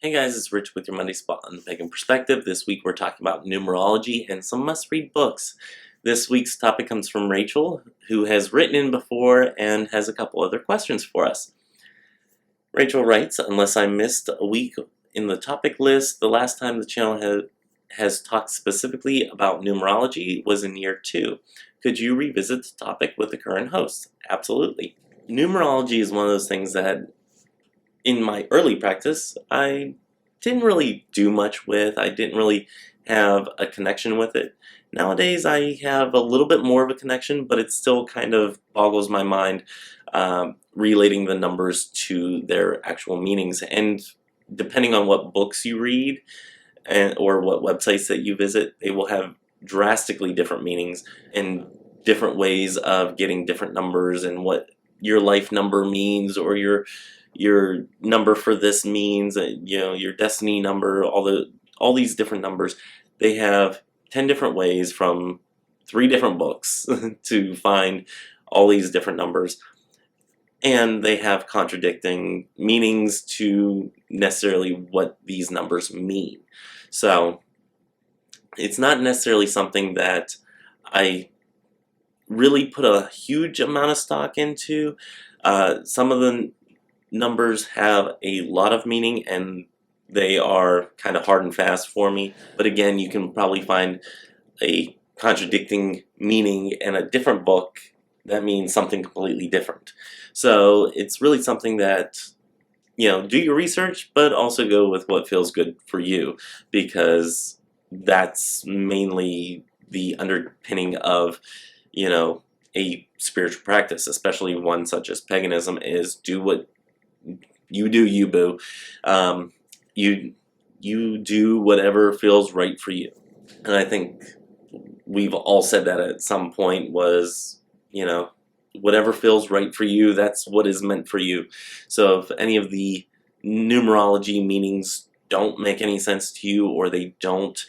Hey guys, it's Rich with your Monday Spot on the Pagan Perspective. This week we're talking about numerology and some must-read books. This week's topic comes from Rachel, who has written in before and has a couple other questions for us. Rachel writes, unless I missed a week in the topic list, the last time the channel has talked specifically about numerology was in year 2. Could you revisit the topic with the current host? Absolutely. Numerology is one of those things that in my early practice, I didn't really do much with. I didn't really have a connection with it. Nowadays, I have a little bit more of a connection, but it still kind of boggles my mind relating the numbers to their actual meanings. And depending on what books you read or what websites that you visit, they will have drastically different meanings and different ways of getting different numbers and what your life number means or your number for this means, your destiny number, all these different numbers. They have 10 different ways from 3 different books to find all these different numbers. And they have contradicting meanings to necessarily what these numbers mean. So it's not necessarily something that I really put a huge amount of stock into. Some of the numbers have a lot of meaning and they are kind of hard and fast for me, but again, you can probably find a contradicting meaning in a different book that means something completely different. So it's really something that, do your research, but also go with what feels good for you, because that's mainly the underpinning of, a spiritual practice, especially one such as paganism, is do what you do, you boo. You do whatever feels right for you. And I think we've all said that at some point was, whatever feels right for you, that's what is meant for you. So if any of the numerology meanings don't make any sense to you or they don't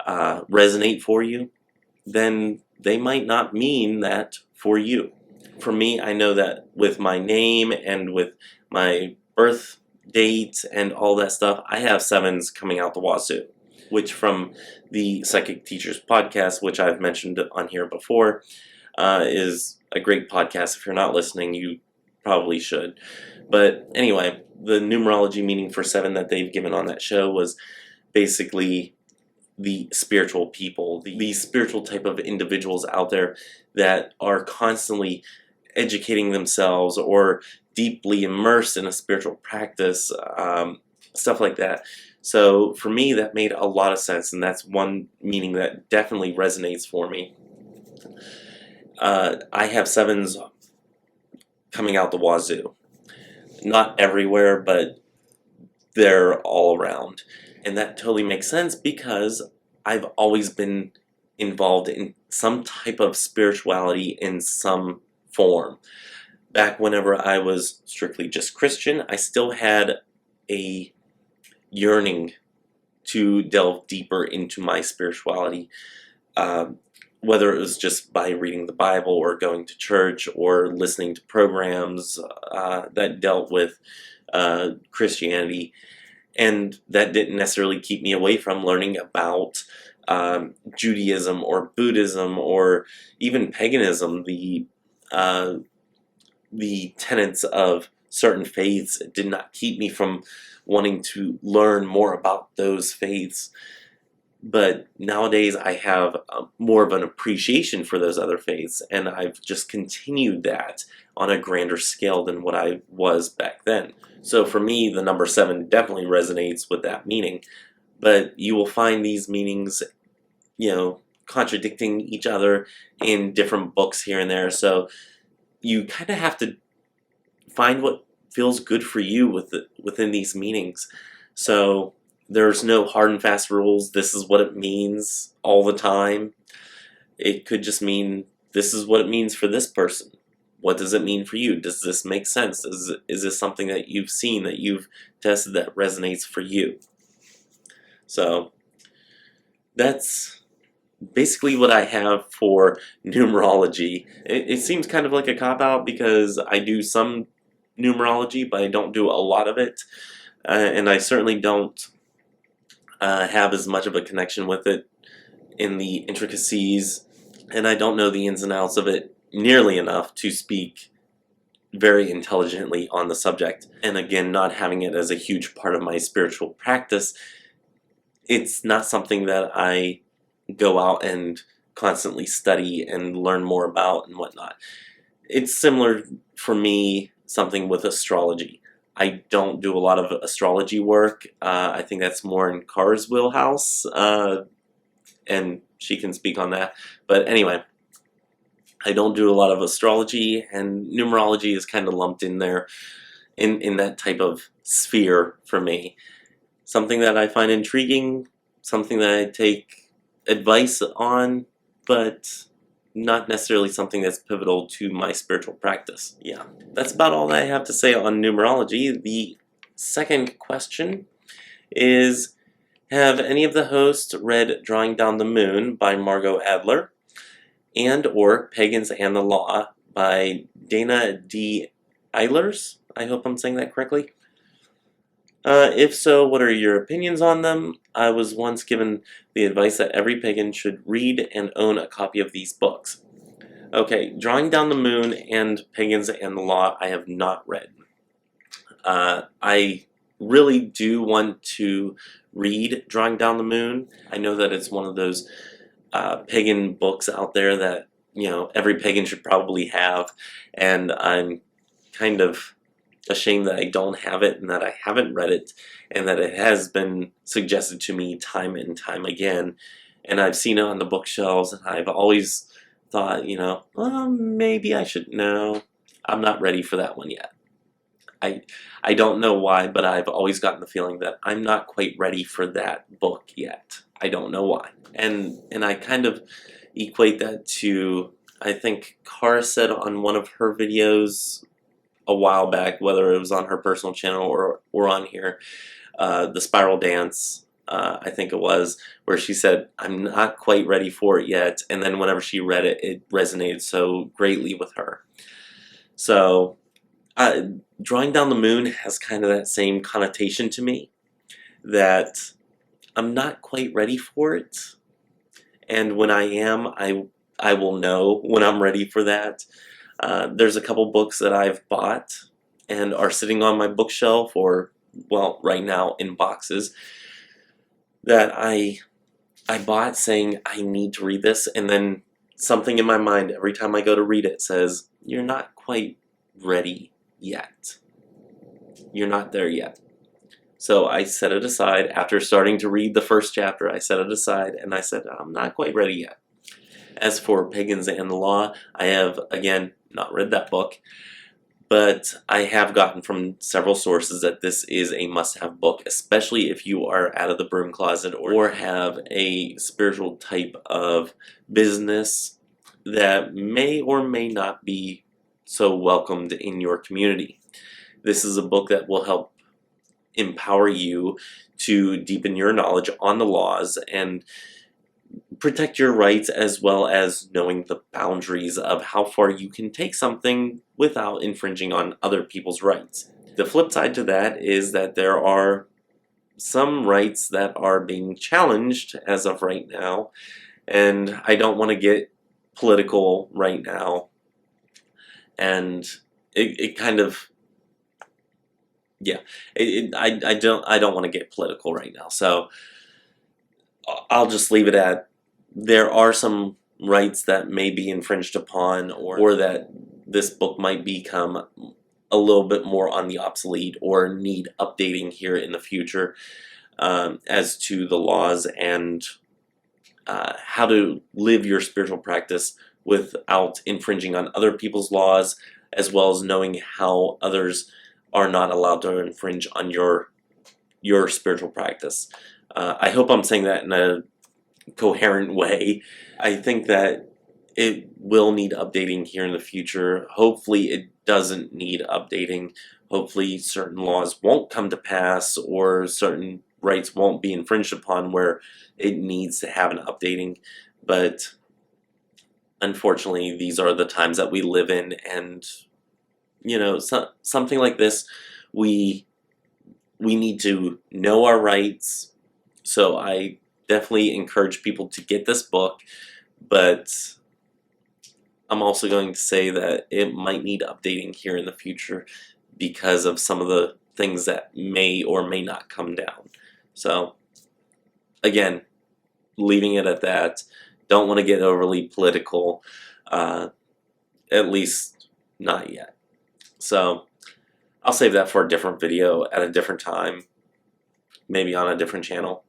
resonate for you, then they might not mean that for you. For me, I know that with my name and with my birth date and all that stuff, I have 7s coming out the wazoo, which from the Psychic Teachers podcast, which I've mentioned on here before, is a great podcast. If you're not listening, you probably should. But anyway, the numerology meaning for 7 that they've given on that show was basically the spiritual people, the spiritual type of individuals out there that are constantly educating themselves or deeply immersed in a spiritual practice, stuff like that. So for me, that made a lot of sense, and that's one meaning that definitely resonates for me. I have 7s coming out the wazoo. Not everywhere, but they're all around. And that totally makes sense because I've always been involved in some type of spirituality in some form. Back whenever I was strictly just Christian, I still had a yearning to delve deeper into my spirituality, whether it was just by reading the Bible or going to church or listening to programs that dealt with Christianity. And that didn't necessarily keep me away from learning about Judaism or Buddhism or even paganism, the tenets of certain faiths. It did not keep me from wanting to learn more about those faiths. But nowadays I have more of an appreciation for those other faiths, and I've just continued that on a grander scale than what I was back then. So for me, the number 7 definitely resonates with that meaning. But you will find these meanings, contradicting each other in different books here and there. So you kind of have to find what feels good for you within these meanings. So there's no hard and fast rules. This is what it means all the time. It could just mean this is what it means for this person. What does it mean for you? Does this make sense? Is this something that you've seen, that you've tested, that resonates for you? So that's basically what I have for numerology. It seems kind of like a cop-out because I do some numerology, but I don't do a lot of it. and I certainly don't have as much of a connection with it in the intricacies, and I don't know the ins and outs of it nearly enough to speak very intelligently on the subject. And again, not having it as a huge part of my spiritual practice, it's not something that I go out and constantly study and learn more about and whatnot. It's similar for me, something with astrology. I don't do a lot of astrology work. I think that's more in Kara's wheelhouse, and she can speak on that. But anyway, I don't do a lot of astrology, and numerology is kind of lumped in there in that type of sphere for me. Something that I find intriguing, something that I take advice on, but not necessarily something that's pivotal to my spiritual practice. Yeah, that's about all I have to say on numerology. The second question is, have any of the hosts read Drawing Down the Moon by Margot Adler and or Pagans and the Law by Dana D. Eilers? I hope I'm saying that correctly. If so, what are your opinions on them? I was once given the advice that every pagan should read and own a copy of these books. Okay, Drawing Down the Moon and Pagans and the Law I have not read. I really do want to read Drawing Down the Moon. I know that it's one of those pagan books out there that, you know, every pagan should probably have, and I'm kind of ashamed that I don't have it and that I haven't read it and that it has been suggested to me time and time again, and I've seen it on the bookshelves, and I've always thought, you know, well, maybe I should. No, I'm not ready for that one yet. I don't know why, but I've always gotten the feeling that I'm not quite ready for that book yet. I don't know why. And I kind of equate that to, I think Cara said on one of her videos a while back, whether it was on her personal channel or on here, the Spiral Dance, I think it was, where she said, I'm not quite ready for it yet, and then whenever she read it, it resonated so greatly with her. So, Drawing Down the Moon has kind of that same connotation to me, that I'm not quite ready for it, and when I am, I will know when I'm ready for that. There's a couple books that I've bought and are sitting on my bookshelf, or, well, right now in boxes, that I bought saying I need to read this, and then something in my mind every time I go to read it says, you're not quite ready yet. You're not there yet. So I set it aside. After starting to read the first chapter, I set it aside and I said, I'm not quite ready yet. As for Pagans and the Law, I have, again, not read that book, but I have gotten from several sources that this is a must-have book, especially if you are out of the broom closet or have a spiritual type of business that may or may not be so welcomed in your community. This is a book that will help empower you to deepen your knowledge on the laws and protect your rights, as well as knowing the boundaries of how far you can take something without infringing on other people's rights. The flip side to that is that there are some rights that are being challenged as of right now, and I don't want to get political right now, and it kind of, yeah, I don't want to get political right now, so I'll just leave it at, there are some rights that may be infringed upon, or that this book might become a little bit more on the obsolete or need updating here in the future, as to the laws and how to live your spiritual practice without infringing on other people's laws, as well as knowing how others are not allowed to infringe on your spiritual practice. I hope I'm saying that in a coherent way. I think that it will need updating here in the future. Hopefully it doesn't need updating. Hopefully certain laws won't come to pass, or certain rights won't be infringed upon where it needs to have an updating. But unfortunately, these are the times that we live in, and, you know, something like this, we we need to know our rights. So I definitely encourage people to get this book, but I'm also going to say that it might need updating here in the future because of some of the things that may or may not come down. So again, leaving it at that. Don't want to get overly political, at least not yet. So I'll save that for a different video at a different time, maybe on a different channel.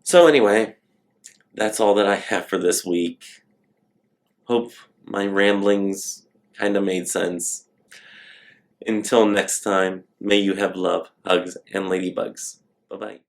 So anyway, that's all that I have for this week. Hope my ramblings kind of made sense. Until next time, may you have love, hugs, and ladybugs. Bye-bye.